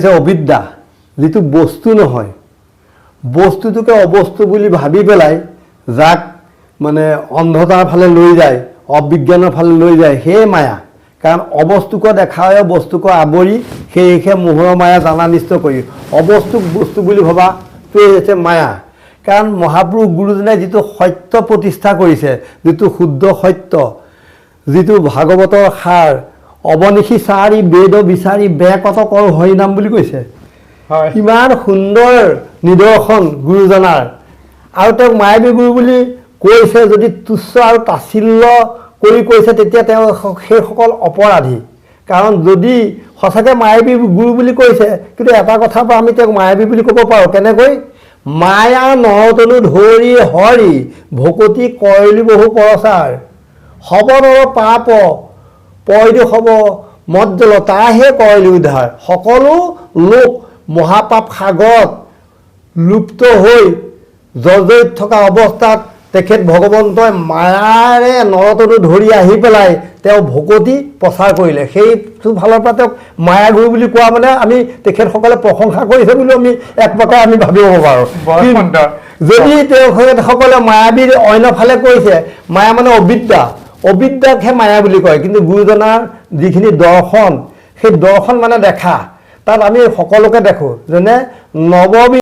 হৈছে অবিদ্যা, যিটো বস্তু নহয়, বস্তুটোকে অবস্তু বুলি ভাবি পেলাই যাক মানে অন্ধতাৰ ফালে লৈ যায়, অবিজ্ঞানৰ ফালে লৈ যায়, সেই মায়া। কাৰণ অবস্তুক দেখায় বস্তুক আৱৰি সেয়েহে মোহৰ মায়া জানানিষ্ট কৰি অবস্তুক বস্তু বুলি ভবাটোৱে হৈছে মায়া। কাৰণ মহাপুৰুষ গুৰুজনে যিটো সত্য প্ৰতিষ্ঠা কৰিছে, যিটো শুদ্ধ সত্য, যিটো ভাগৱতৰ সাৰ, অৱনিশি চাৰি বেদ বিচাৰি বেকত কৰ হৰিনাম বুলি কৈছে। ইমান সুন্দৰ নিদৰ্শন গুৰুজনাৰ, আৰু তেওঁক মায়াবী গুৰু বুলি কৈছে যদি তুচ্ছ আৰু তাচ্ছিল্য কৰি কৈছে, তেতিয়া তেওঁ সেইসকল অপৰাধী। কাৰণ যদি সঁচাকৈ মায়াবী গুৰু বুলি কৈছে, কিন্তু এটা কথাৰ পৰা আমি তেওঁক মায়াবী বুলি ক'ব পাৰোঁ। কেনেকৈ? মায়া নৰতনু ধৰি হৰি ভকতি কৰিলি বহু পৰচাৰ হব নৰ পাপ পইদু হব মজ্জল তাহে কৰিলি উদ্ধাৰ। সকলো লোক মহাপাপ সাগৰত লুপ্ত হৈ জৰ্জৰিত থকা অৱস্থাত তেখেত ভগৱন্তই মায়াৰে নৰতনু ধৰি আহি পেলাই তেওঁ ভকতি প্ৰচাৰ কৰিলে। সেইটো ফালৰ পৰা তেওঁক মায়াগুৰু বুলি কোৱা মানে আমি তেখেতসকলে প্ৰশংসা কৰিছে বুলি আমি এক প্ৰকাৰ আমি ভাবিব পাৰোঁ। যদি তেখেতসকলে মায়াবী অন্য ফালে কৈছে, মায়া মানে অবিদ্যা, অবিদ্যাকহে মায়া বুলি কয়। কিন্তু গুৰুজনাৰ যিখিনি দৰ্শন, সেই দৰ্শন মানে দেখা, তাত আমি সকলোকে দেখোঁ যেনে নৱ